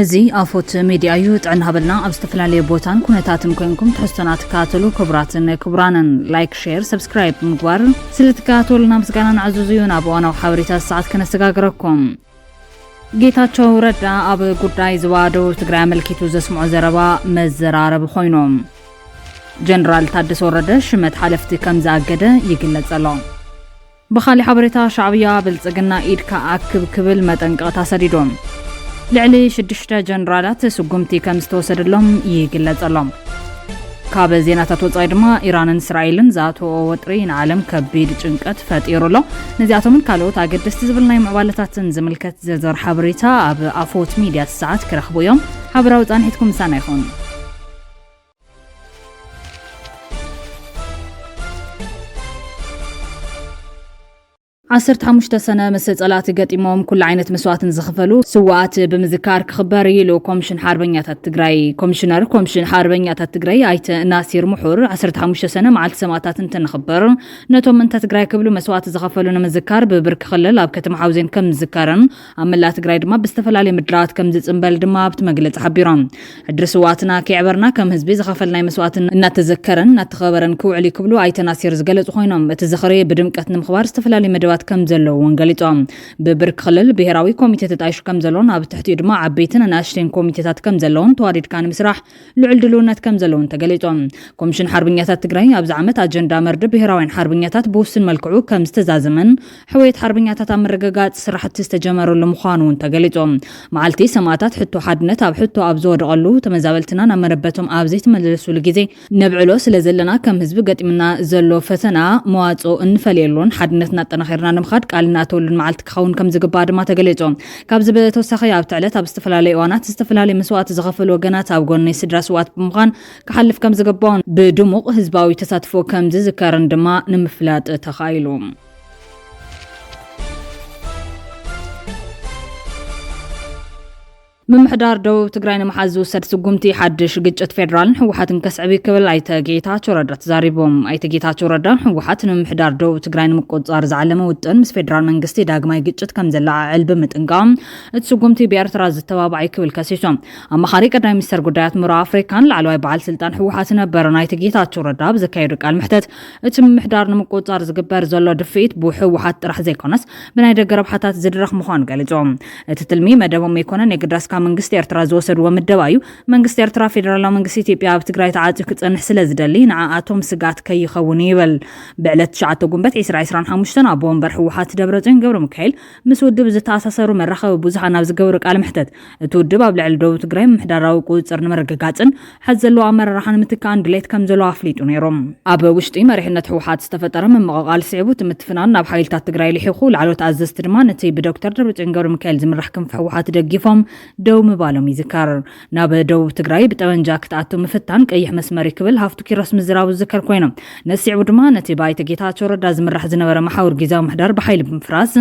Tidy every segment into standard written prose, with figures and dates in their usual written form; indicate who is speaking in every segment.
Speaker 1: እዚ አፎት ሚዲያ እዩ ጥዕና ሃበልና ኣብ ዝተፈላለዩ ቦታን ኩነታትን ኮይንኩም ትሕዝቶና ተከታተሉ ክቡራትን ክቡራንን ላይክ ሼር ሰብስክራይብ ምግባር ስለተከታተሉና ምስጋና ንዕዘዙ እዩ ናብ ዋናው ሓበሬታት ሰዓት ከነሰጋግረኩም ጌታቸው ረዳ ኣብ ጉዳይ ዝዋዶ ትግራይ መልኪቱ ዘስምዖ ዘረባ መዘራረብ ኮይኖም ጀነራል ታደሰ ወረደ ሽመት ሓለፍቲ ከም ዝኣገደ ይግለጸሎ በኻሊ ሓበሬታ ሻዕብያ ብልጽግና ኢድካ ኣክብ ክብል መጠንቀቕታ ሰዲዶም ልዕሊ 6 ጀነራላት ስጉምቲ ከም ዝተወሰደሎም ይግለጸሎም ካብ ዜናታት ወጻኢ ድማ ኢራንን እስራኤልን ዛተኦ ወጥሪ ንዓለም ከቢድ ጭንቀት ፈጢሩሎ ነዚኣቶምን ካልኦት ኣገደስቲ ዝብል ናይ ምዕባለታትን ዝምልከት ዝርዝር ሓበሬታ ኣብ ኣፎት ሚድያ ሰዓት ክረኽቡ እዮም ሓበራዊ ጻንሒትኩም ምሳና ይኹን 15 ሰነ መሰጸላት ገጢሞም ኩሉ ዓይነት መስዋዕትን ዝኽፈሉ ስዋዓት ብምዝካር ክኽበር ኢሉ ኮሚሽን ሓርበኛታት ትግራይ ኮሚሽነር ኮሚሽን ሓርበኛታት ትግራይ ኣይተ ናሲር ሙሑር 15 ሰነ መዓልቲ ሰማዕታትን ተንኽበር ነቶም እንተ ትግራይ ክብሉ መስዋዕት ዝኽፈሉ ንምዝካር ብብርክ ክልል ኣብ ከተማ ሓውዜን ከም ዝዝካርን ኣብ መላእ ትግራይ ድማ ብዝተፈላለየ ምድላዋት ከም ዝጽንበል ድማ ኣብቲ መግለጺ ሓቢሮም ዕድሪ ስዋዕትና ከይዕበርና ከም ህዝቢ ዝኽፈልናይ መስዋዕትን እናተዘከረን እናተኸበረን ክውዕል ይክብሉ ኣይተ ናሲር ዝገለጹ ኮይኖም እቲ ዝኽሪ ብድምቀት ንምኽባር ዝተፈላለዩ መደባት ከም ዘለው ወንገሊጦም ብብርክ ክልል ብሄራዊ ኮሚቴ ተጣይሹ ከም ዘሎን ኣብ ትሕቲኡ ድማ ዓበይትን ኣናእሽተይን ኮሚቴታት ከም ዘሎን ተዋዲድካ ንምስራሕ ልዑል ድልውነት ከም ዘሎን ተገሊጦም ኮሚሽን ሓርበኛታት ትግራይ ኣብዚ ዓመት ኣጀንዳ መርድብ ብሄራውያን ሓርበኛታት ብውስን መልክዑ ከም ዝተዛዘመን ሕወየት ሓርበኛታት ኣብ ምርግጋጽ ስራሕቲ ዝተጀመረሉ ምዃኑ ተገሊጦም መዓልቲ ሰማዕታት ሕቶ ሓድነት ኣብ ሕቶ ኣብ ዝወደቐሉ ተመዛበልትና ናብ መረበቶም ኣብ ዘይተመለሱሉ ግዜ ነብዕሎ ስለ ዘለና ከም ህዝቢ ገጢምና ዘሎ ፈተና መዋጾ እንፈልየሉን ሓድነትና ጠናኺርና ንምኻድ ቃልና ተወሉን መዓልቲ ክኸውን ከም ዝግባእ ድማ ተገሊጾም ካብዚ በተወሳኺ ኣብ ትዕለት ኣብ ዝተፈላለዩ እዋናት ዝተፈላለዩ መስዋዕት ዝኸፈሉ ወገናት ኣብ ጎኒ ስድራ ስዋዕት ብምዃን ክሓልፍ ከም ዝግባኦን ብድሙቕ ህዝባዊ ተሳትፎ ከም ዝዝከርን ድማ ንምፍላጥ ተኻኢሉ ምምሕዳር ደቡብ ትግራይ ንምሓዝ ዝውሰድ ስጉምቲ ሓድሽ ግጭት ፌደራልን ሕወሓትን ከስዕብ ክብል ኣይተ ጌታቸው ረዳ ተዛሪቦም ኣይተ ጌታቸው ረዳ ሕወሓት ንምምሕዳር ደቡብ ትግራይ ንምቆጻር ዝዓለመ ውጥን ምስ ፌደራል መንግስቲ ዳግማይ ግጭት ከም ዘላዓዕል ብምጥንቃም እቲ ስጉምቲ ብኤርትራ ዝተባባዕ ክብል ከሲሶም ኣማኻሪ ቀዳማይ ሚኒስትር ጉዳያት ምዕራብ ኣፍሪካን ላዕለዋይ በዓል ስልጣን ሕወሓት ነበረን ኣይተ ጌታቸው ረዳ ብዘካየዱ ቃል ምሕተት እቲ ምምሕዳር ንምቆጻር ዝግበር ዘሎ ድፍኢት ብሕወሓት ጥራሕ ዘይኮነስ ብናይ ደገ ረብሓታት ዝድረኽ ምዃኑ ገሊጾም እቲ ትልሚ መደቦም ኣይኮነን የግዳስ መንግስት ኤርትራ ዝወሰድዎ ምደባ እዩ መንግስት ኤርትራ ፌደራላዊ መንግስት ኢትዮጵያ ኣብ ትግራይ ተዓጽዩ ክጸንሕ ስለ ዝደሊ ንዓኣቶም ስጋት ከይኸውን ይብል ብዕለት 9 ጉንበት 2025 ኣብ ወንበር ሕወሓት ደብረጽዮን ገብረ ሚካኤል ምስ ውድብ ዝተኣሳሰሩ መራኸቢ ብዙሓን ኣብ ዝገብሩ ቃል ምሕተት እቲ ውድብ ኣብ ልዕሊ ደቡብ ትግራይ ምሕዳራዊ ቁጽር ንምርግጋጽን ሕዚ ዘለዎ ኣመራርሓ ንምትካን ድሌት ከም ዘሎ ኣፍሊጡ ነይሮም ኣብ ውሽጢ መሪሕነት ሕወሓት ዝተፈጠረ ምምቕቓል ስዒቡ ትምትፍናን ናብ ሓይልታት ትግራይ ልሒኹ ላዕሎት ኣዘዝቲ ድማ ነቲ ብዶክተር ደብረጽዮን ገብረ ሚካኤል ዝምራሕ ክንፊ ሕወሓት ደጊፎም ደው ምባሎም ይዝከር ናብ ደቡብ ትግራይ ብጠመንጃ ክትኣቱ ምፍታን ቀይሕ መስመር ክብል ሃፍቱ ኪሮስ ምዝራቡ ዝዝከር ኮይኖም ነሲዕቡ ድማ ነቲ ባይተ ጌታቸው ረዳ ዝምራሕ ዝነበረ ማሕበር ጊዜያዊ ምሕዳር ብሓይሊ ብምፍራስ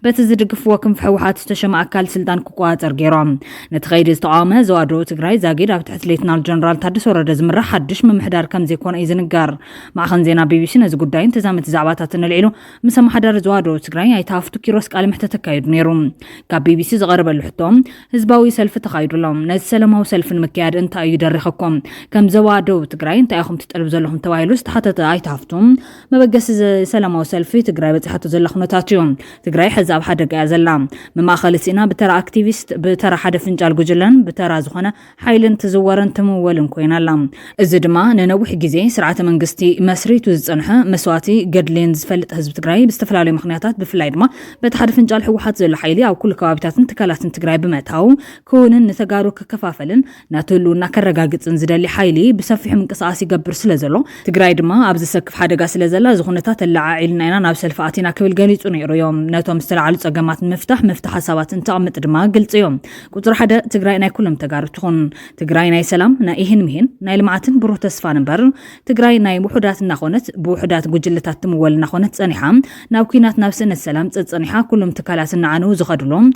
Speaker 1: በቲ ዝድግፍዎ ክንፊ ሕወሓት ዝተሸመ ኣካል ስልጣን ክቆጻጸር ገይሮም ነቲ ኸይዲ ዝተቃወመ ዞባ ደቡብ ትግራይ ዛጊድ ኣብ ትሕቲ ሌተናል ጀነራል ታደሰ ወረደ ዝምራሕ ሓድሽ ምምሕዳር ከም ዘይኮነ እዩ ዝንገር ማዕኸን ዜና ቢቢሲ ነዚ ጉዳይን ተዛመድቲ ዛዕባታትን ንልዒሉ ምስ ኣመሓዳሪ ዞባ ደቡብ ትግራይ ኣይተ ሃፍቱ ኪሮስ ቃል ምሕተት ተካይዱ ነይሩ ካብ ቢቢሲ ዝቐረበሉ ሕቶም ህዝባዊ ሰልፊ ተኻይዱሎም ነዚ ሰላማዊ ሰልፍን ምክያድ እንታይ እዩ ደሪኽኩም ከም ዞባ ደቡብ ትግራይ እንታይ ኢኹም ትጠልቡ ዘለኹም ተባሂሉ ዝተሓተተ ኣይተሃፍቱም መበገሲ ሰላማዊ ሰልፊ ትግራይ በፂሓቶ ዘላ ኩነታት እዩ ትግራይ ሕዚ ኣብ ሓደጋ እያ ዘላ መማኸሊ ሲና ብተራ ኣክቲቪስት ብተራ ሓደ ፍንጫል ጉጅለን ብተራ ዝኾነ ሓይልን ትዝወረን ትምወልን ኮይና ኣላ እዚ ድማ ንነዊሕ ግዜ ስርዓተ መንግስቲ መስሪቱ ዝጸንሐ መስዋዕቲ ገድልን ዝፈልጥ ህዝቢ ትግራይ ብዝተፈላለዩ ምኽንያታት ብፍላይ ድማ በቲ ሓደ ፍንጫል ሕወሓት ዘሎ ሓይሊ ኣብ ኩሉ ከባቢታትን ትካላትን ትግራይ ብምእታው ክውንን ንተጋሩ ክከፋፈልን ናትህልውና ከረጋግጽን ዝደሊ ሓይሊ ብሰፊሕ ምንቅስቃስ ይገብር ስለ ዘሎ ትግራይ ድማ ኣብ ዝሰክፍ ሓደጋ ስለ ዘላ እዚ ኩነታት ተላዓዒልና ኢና ናብ ሰልፊ ኣቲና ክብል ገሊጹ ነይሩ እዮም ነቶም ዝተላዓሉ ጸገማት መፍታሕ ሓሳባትን ተቐምጥ ድማ ግልጽ እዮም ቁጽሪ 1 ትግራይ ናይ ኩሎም ተጋሩ ትኹን ትግራይ ናይ ሰላም ናይ ይህን ናይ ልምዓትን ብሩህ ተስፋ ነበር ትግራይ ናይ ውሑዳት እናኾነት ብውሑዳት ጉጅለታት ትምወል እናኾነት ጸኒሓ ናብ ኩናት ናብ ስነ ሰላም ጸኒሓ ኩሎም ትካላት እናዓነው ዝኸድሎም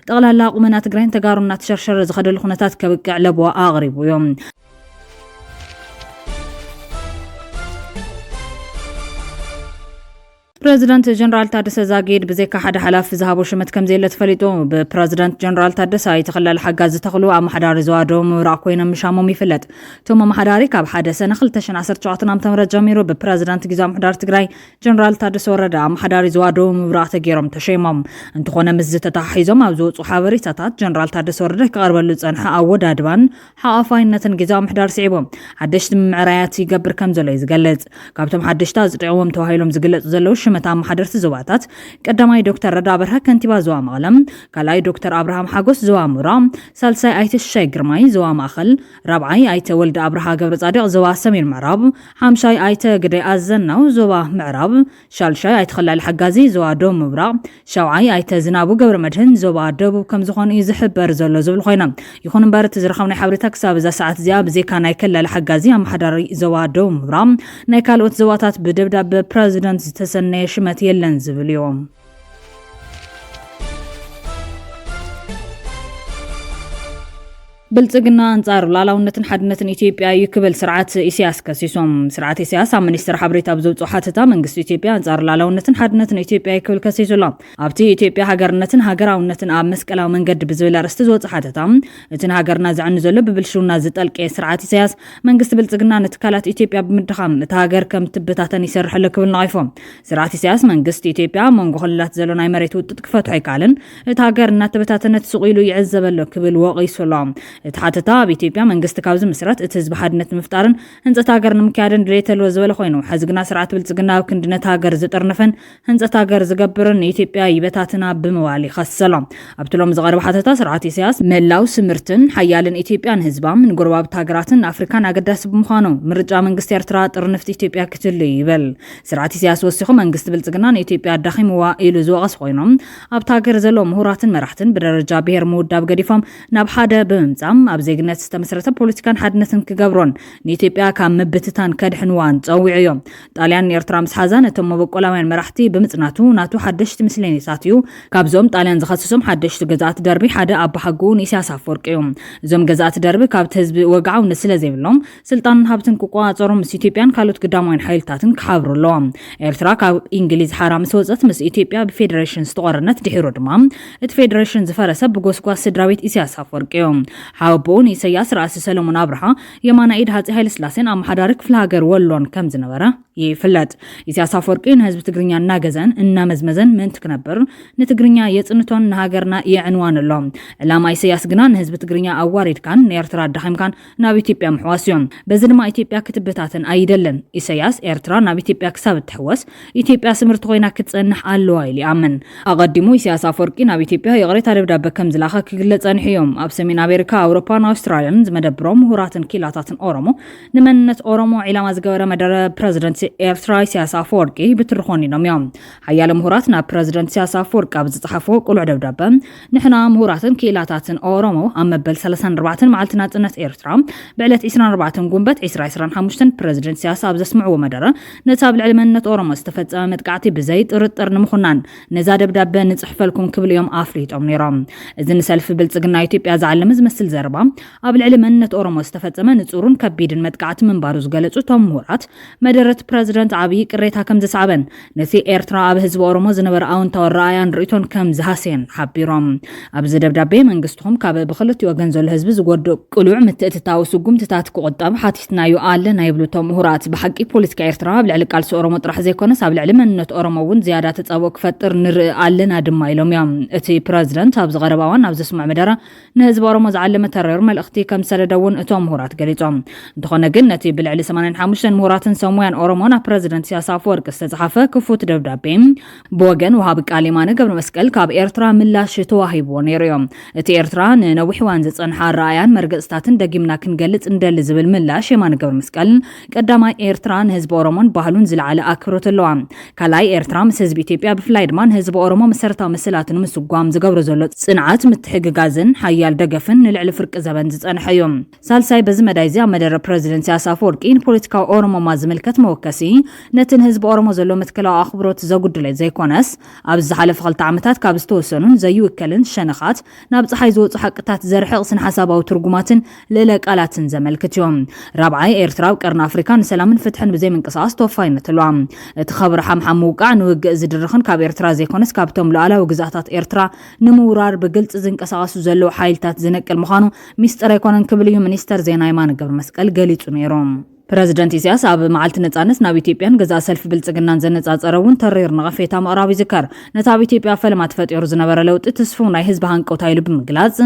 Speaker 1: ጠቕላላ ቁመና ትግራይ ተጋሩና ተሸርሸረ ዝኸደሉ ኩነታት ከብቅዕ ለቦ ኣቕሪቡ እዮም بريزيدنت جنرال تادس زاغيد بزيكا حدا حلاف زهابو شمت كم زيلة تفليتو ببريزيدنت جنرال تادس يتخلى الحجاز تخلو عم حداري زوادو مراكوين مشامو ميفلت توما محداري كاب حدا سنة خلتشن عصر شعطنا متمرد جاميرو ببريزيدنت جزام حدار تقراي جنرال تادس ورد عم حداري زوادو مراته جيرم تشيمم انتخونا مزت تحيزم او زوت وحاوري تاتات جنرال تادس ورد كقرب لصنحه اود ادبان حافاينتن جزام حدار سيبم حدشت معرايات يقبر كم زلي زغلص كابتم حدشتا زدعوم توهيلم زغلص زلو شمتا محدرت زواتات قدماي دكتور ردا برها كنتيبا زوا مغلم كلاي دكتور ابراهام حاغوس زوا مرام سالساي ايت الشيغرماي زوا ماخل رابعاي ايت ولد ابراها قبر صادق زوا سمير معراب حمشاي ايت قدي ازناو زوا معراب شالشاي ايت خلال الحجازي زوا دوم مبرا شوعاي ايت زنابو قبر مدهن زوا دبو كم زخون يزحبر زلو زبل خوينا يكون مبارت زرخمنا حبرتا كساب ذا ساعات زياب زي كان يكل الحجازي ام حدار زوا دوم مبرا نيكالوت زواتات بدبدب بريزيدنت تسني شمت يلن زبل يوم بلصقنا انصار لالاونتن حدنتن ايثيوبيا يكبل سرعات اسياس كسيسوم سرعات اسياس منستر حبريتا بزوصو حاتتا منغست ايثيوبيا انصار لالاونتن حدنتن ايثيوبيا يكبل كسيسولا ابتي ايثيوبيا هاغرنتن هاغراونتن اب مسقلاو منغد بزبل ارست زوصو حاتتا اتن هاغرنا زعن زلو ببلشونا زطلق سرعات اسياس منغست بلصقنا نتكالات ايثيوبيا بمدخام تهاغر كم تبتاتن يسرح لكبل نايفو سرعات اسياس منغست ايثيوبيا منغو خلات زلوناي مريت وتتكفتو حيكالن تهاغرنا تبتاتن تسقيلو يعزبل كبل واقي سلام تحاتتا بإثيوبيا منغست كابز مسرات اتحزب حدنت مفتارن هنصت هاغر نمكادن دريتلو زبل خوينو حزغنا سرعات بلصقنا وكندنت هاغر زطرنفن هنصت هاغر زغبرن ايثيوبيا يبتاتنا بموالي خسلام ابتلوم زغرب حاتتا سرعات سياس ملاو سمرتن حيالن ايثيوبيان حزبام من غرباب هاغراتن افريكان اگداس بمخانو مرجا منغست ኤርትራ ጥርንፍት ኢትዮጵያ ክትል ይበል ስርዓት ሲያስ ወሲኹ መንግስት ብልጽግናን ኢትዮጵያ ዳኺምዋ ኢሉ ዝወቀስ ኮይኖም ኣብታ ሀገር ዘሎ ምሁራትን መራሕትን በደረጃ ብሔር ምውዳብ ገዲፎም ናብ ሓደ ብምምጻም ኣብ ዜግነት ዝተመስረተ ፖለቲካን ሓድነትን ክገብሮን ንኢትዮጵያ ካብ ምብትታን ከድሕንዋን ጸዊዑ እዮም ጣልያን ኤርትራ ምስ ሓዛን እቶም መበቆላውያን መራሕቲ ብምጽናቱ ናቱ ሓደሽቲ ምስለኔታት እዩ ካብዞም ጣልያን ዝኸሰሶም ሓደሽቲ ገዛእቲ ደርቢ ሓደ ኣብ ሓጉን ኢሳያስ አፈወርቂ እዮም እዞም ገዛእቲ ደርቢ ካብቲ ህዝቢ ወግዓው ንስለ ዘይብሎም ስልጣንን ሃብትን ክቋጸሮም ምስ ኢትዮጵያን ካልኦት ግዳማውያን ሓይልታትን ክሓብሩሎም ኤርትራ ካብ እንግሊዝ ሓራ ምስ ወፀት ምስ ኢትዮጵያ ብፌደሬሽን ዝተቆረነት ድሒሩ ድማ እቲ ፌደሬሽን ዝፈረሰ ብጎስጓስ ስድራቤት ኢሳያስ አፈወርቂ እዮም ሓወቦን ኢሳያስ ራእሲ ሰለሞን አብርሃ የማና ኢድ ሃፄ ኃይለ ሥላሴን አማሓዳሪ ክፍለ ሀገር ወሎን ከም ዝነበረ ይፍለጥ ኢሳያስ አፈወርቂ ህዝብ ትግርኛ እናገዘን እናመዝመዘን ምን ትክነበር ንትግርኛ የጽንቶን ንሃገርና ይዕንዋንሎም ዕላማ ኢሳያስ ግና ህዝብ ትግርኛ አዋሪድካን ንኤርትራ ዳኺምካን ናብ ኢትዮጵያ ምሕዋስዮም በዚ ድማ ኢትዮጵያ ክትበታተን አይደለን ኢሳያስ ኤርትራ ናብ ኢትዮጵያ ክሳብ ትሕወስ ኢትዮጵያ ስምርት ኮይና ክትጸንሕ ኣለዋ ኢሉ ይኣምን ኣቀዲሙ ኢሳያስ አፈወርቂ ናብ ኢትዮጵያ የቅሬታ ደብዳቤ ከም ዝላኸ ክግለጸን ሕዮም ኣብ ሰሜን አሜሪካ አውሮፓን አውስትራሊያን ዝመደብሮም ምሁራትን ኪላታትን ኦሮሞ ንመንነት ኦሮሞ ዕላማ ዝገበረ መደረ ፕሬዝደንት ኤርትራ ኢሳያስ አፈወርቂ ብትርኾን ኢሎም እዮም ሓያለ ምሁራት ናብ ፕሬዝደንት ኢሳያስ አፈወርቂ ኣብ ዝጽሓፎ ቁሉዕ ደብዳቤ ንሕና ምሁራትን ኪላታትን ኦሮሞ ኣብ መበል 34 መዓልቲ ናጽነት ኤርትራ ብዕለት 24 ጉንበት 2025 ፕሬዝደንት ኢሳያስ ኣብ ዘስምዕዎ መደረ ነታ ኣብ ልዕሊ መንነት ኦሮሞ ዝተፈጸመ መጥቃዕቲ ብዘይ ጥርጥር ንምኹናን ነዛ ደብዳቤ ንጽሕፈልኩም ክብል እዮም ኣፍሊጦም ነይሮም እዚ ንሰልፊ ብልጽግና ኢትዮጵያ ዝዓለመ ዝመስል ዘረባ ኣብ ልዕሊ መንነት ኦሮሞ ዝተፈጸመ ንጹሩን ከቢድን መጥቃዕቲ ምንባሩ ዝገለጹ ቶም ምሁራት መደረት ፕሬዝደንት ዓብይ ቅሬታ ከም ዘሳዕበን ነቲ ኤርትራ ኣብ ህዝቢ ኦሮሞ ዝነበረ ኣወንታዊ ረኣያን ርእቶን ከም ዝሃስየን ሓቢሮም ኣብዚ ደብዳቤ መንግስትኩም ካብ ብክልቲኡ ወገን ዘሎ ህዝቢ ዝጎድእ ቅሉዕ ምትእትታዊ ስጉምትታት ክቁጠብ ሓቲትናዮ ኣለና ይብሉ ቶም ምሁራት ብሓቂ ፖለቲካ ኤርትራ ኣብ ልዕሊ ቃልሲ ኦሮሞ ጥራሕ ዘይኮነስ ኣብ ልዕሊ መንነት ኦሮሞ እውን ዝያዳ ተጻቦ ክፈጥር ንርኢ ኣለና ድማ ኢሎም እዮም እቲ ፕሬዝደንት ኣብ ዝቐረባ እዋን ኣብ ዘስምዕ መደረ ንህዝቢ ኦሮሞ ዝዓለመ ተረር መልእኽቲ ከም ሰደደውን እቶም ምሁራት ገሊጾም እንተኾነ ግን ነቲ ብልዕሊ 85 ምሁራትን ሰሙያን ኦሮሞን ናብ ፕሬዝደንት ኢሳያስ አፈወርቂ ዝተጻሓፈ ክፉት ደብዳቤ ብወገን ወሃቢ ቃል የማነ ገብረ መስቀል ካብ ኤርትራ ምላሽ ተዋሂብዎ ነይሩ እዮም እቲ ኤርትራ ንነዊሕ እዋን ዝጸንሐ ረኣያን መርገጽታትን ደጊምና ክንገልጽ እንደሊ ዝብል ምላሽ የማነ ገብረ መስቀል ቀዳማይ ኤርትራ ንህዝቢ ኦሮሞን ባህሉን ዝለዓለ ኣክብሮት ኣለዋ ካልኣይ ኤርትራ ምስ ህዝቢ ኢትዮጵያ ብፍላይ ድማ ንህዝቢ ኦሮሞ መሰረታዊ መሰላትን ምስጓም ዝገብሮ ዘሎ ጽንዓት ምትሕግጋዝን ሓያል ደገፍን ንልዕሊ ፍርቅ ዘበን ዝጸንሐዮም ሳልሳይ በዚ መዳይዚ መደረ ፕሬዚደንት ኢሳያስ አፈወርቂ ፖለቲካዊ ኦሮሞ ማዝመልከት መወከሲ ነትን ህዝብ ኦሮሞ ዘሎ መትከላዊ አኽብሮት ዘጉድለ ዘይኮነስ ኣብ ዝሓለፈ 2 ዓመታት ካብ ዝተወሰኑን ዘይውከልን ሸነኻት ናብ ፀሓይ ዝወጹ ሓቅታት ዘርሕቕ ስነ ሓሳባዊ ትርጉማትን ልዕለ ቃላትን ዘመልክት እዮም ራብዓይ ኤርትራ ቀርና አፍሪካ ንሰላምን ፍትሕን ብዘይ ምንቅስቃስ ተወፋይነት ኣለዋ እቲ ኸብሪ ሓምሓም ውቃዕ ንውግእ ዝድርኽን ካብ ኤርትራ ዘይኮነስ ካብቶም ሉዓላዊ ግዛታት ኤርትራ ንምውራር ብግልጽ ዝንቀሳቐሱ ዘለዉ ሓይልታት ዝነቅል ምዃኑ ሚስጥር ኣይኮነን ክብል እዩ ሚኒስተር ዜና የማነ ገብረ መስቀል ገሊጹ ነይሮም ፕሬዚደንት ኢሳያስ ኣብ መዓልቲ ነጻነት ናብ ኢትዮጵያን ገዛ ሰልፊ ብልጽግናን ዘነጻጸረውን ተሪር ንቐፌታ ምቕራብ ይዝከር ነታ ኣብ ኢትዮጵያ ፈለማት ፈጢሩ ዝነበረ ለውጢ ተስፉ ናይ ህዝቢ ሃንቀውታ ኢሉ ብምግላጽ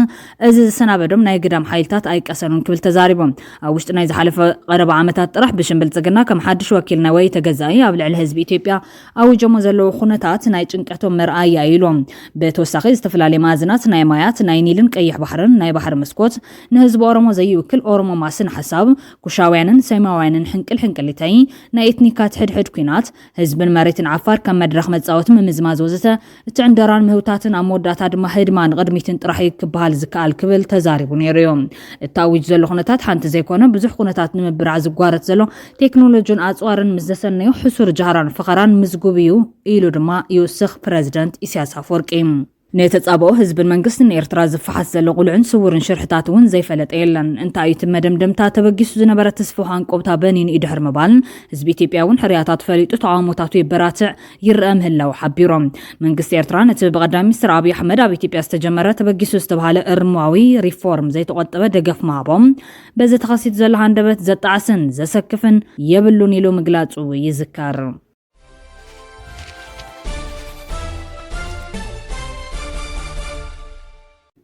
Speaker 1: እዚ ዝሰናበዶም ናይ ግዳም ሓይልታት ኣይቀሰኑን ክብል ተዛሪቦም ኣብ ውሽጢ ናይ ዝሓለፈ ቀረባ ዓመታት ጥራሕ ብሽም ብልጽግና ከም ሓድሽ ወኪል ናይ ወይ ተገዛኢ ኣብ ልዕሊ ህዝቢ ኢትዮጵያ ኣውጀሞ ዘለዉ ኩነታት ናይ ጭንቀቶም መርኣያ ኢሎም ብተወሳኺ ዝተፈላለዩ ማዕዝናት ናይ ማያት ናይ ኒልን ቀይሕ ባሕርን ናይ ባሕሪ መስኮት ንህዝቢ ኦሮሞ ዘይውክል ኦሮሞ ማስን ሓሳብ ኩሻውያንን ሰማዋይንን ሕንቅልተይ ናይ ኤትኒካት ሕድሕድ ኩናት ህዝብን መሬትን ዓፋር ከም መድረኽ መጻወት ምምዝማዝ ወዘተ እቲ ዕንደራን ምህውታትን ኣብ መወዳእታ ድማ ህድማን ቅድሚትን ጥራሕ ክበሃል ዝከኣል ክብል ተዛሪቡ ነይሩ እዮም እታዊጅ ዘሎ ኩነታት ሓንቲ ዘይኮነ ብዙሕ ኩነታት ንምብራዕ ዝጓረት ዘሎ ቴክኖሎጂን ኣጽዋርን ምስ ዘሰነዩ ሕሱር ጃህራን ፍኸራን ምዝጉብ እዩ ኢሉ ድማ ይውስኽ ፕሬዚደንት ኢሳያስ አፈወርቂ ነተጻበኦ ህዝብን መንግስትን ኤርትራ ዝፈሓስ ዘሎ ቁልዕን ስውርን ሽርሕታት እውን ዘይፈለጠ የለን እንታይ እቲ መደምደምታ ተበጊሱ ዝነበረ ተስፋ ሃንቆብታ በኒን ይድሕር ምባልን ህዝቢ ኢትዮጵያ እውን ሕርያታት ፈሊጡ ተቃውሞታቱ ይበራትዕ ይርአ ምህላው ሓቢሮም መንግስቲ ኤርትራ ነቲ ብቀዳሚ ሚኒስትር አብይ አሕመድ ኣብ ኢትዮጵያ ዝተጀመረ ተበጊሱ ዝተባሃለ እርማዊ ሪፎርም ዘይተቆጠበ ደገፍ ማሃቦም በዚ ተኸሲት ዘሎ ሃንደበት ዘጣዓስን ዘሰክፍን የብሉን ኢሉ ምግላጹ ይዝከር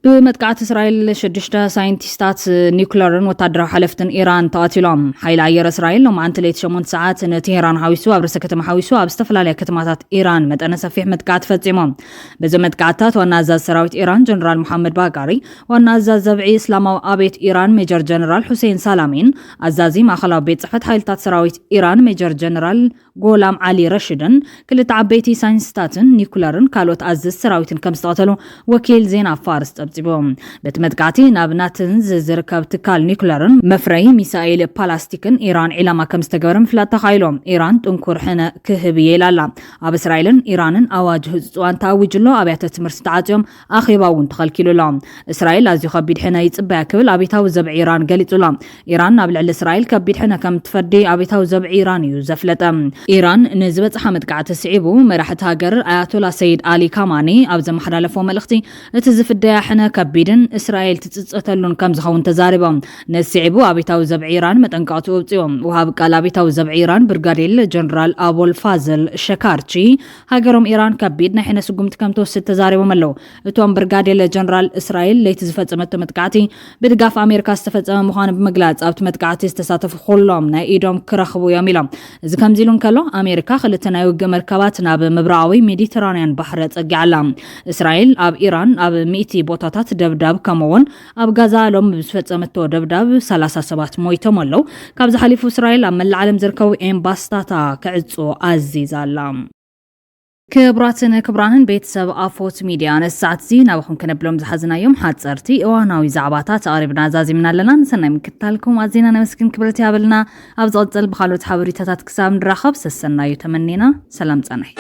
Speaker 1: بمدقعة إسرائيل شدشتا ساينتيستات نيوكليرن وتدرع حلفتن إيران تقاتلهم حيل عير إسرائيل لو معن 8 ساعات نتهران حاويسوا برسا كتم حاويسوا بستفل على كتماتات إيران متأنا سفيح مدقعة فتزيمهم بزو مدقعتات ونازاز سراويت إيران جنرال محمد باقاري ونازاز زبعي إسلامو آبيت إيران ميجر جنرال حسين سالامين عزازي ما خلاو بيت صحت حيلتات سراويت إيران ميجر جنرال غولام علي رشدن كل تعبيتي ساينتيستاتن نيوكليرن كالوت عزز سراويتن كم استقتلوا وكيل زين فارس تبزيبهم بتمدقعتي نابناتن زركب تكال نيوكليرن مفري ميسائيل بالاستيكن إيران علما كم استقبرم فلا تخايلهم إيران تنكر حنا كهبية لالا أب إسرائيلن إيرانن أواجه زوان تاويجلو أبيات تمرستعاتهم أخيباون تخلكيلو لهم إسرائيل لازي خبيد حنا يتبع كبل أبيتاو زبع إيران قالتو لهم إيران نابل على إسرائيل كبيد حنا كم تفردي أبيتاو زبع إيران يوزفلتم إيران نزبت حمد قاعد تسعيبو مرحت هاجر آياتولا سيد علي كاماني أبزم حلالفو ملختي اتزف الديا حنا كبيدن إسرائيل تتسقتلون كم زخون تزاربهم نسعيبو أبيتاو زبع إيران متنقعتو بتيوم وهاب قال أبيتاو زبع إيران برغاريل جنرال أبو الفازل شكارتشي هاجرهم إيران كبيدنا حين سقمت كم توسط تزاربهم اللو اتوام برغاريل جنرال إسرائيل ليتزفت زمتو متقعتي بدقاف أمريكا استفت مخان بمقلات أبت متقعتي استساتف خلهم نا إيدهم كرخبو ياميلهم إذا كم زيلون كلو أمريكا خلتنا يوجه مركباتنا بمبراوي ميديترانيان بحر تقعلام إسرائيل أب إيران أب 100 بوتاتات دبداب كمون أب غزة لهم بسفتمتو دبداب 37 مويتم ولو كابز حليف إسرائيل أما العالم زركو إمباستاتا كعزو عزيزالام كبراتنا كبرانن بيت سب أفوت ميديا الساعة زين أبخم كنبلوم زحزنا يوم حاد صرتي واناوي زعباتات قريبنا زازي من لنا نسنا مكتالكم وزينا نمسكن كبرتي قبلنا أبزغزل بخالو تحاوري تتات كسام نراخب سسنا يتمنينا سلام تانحي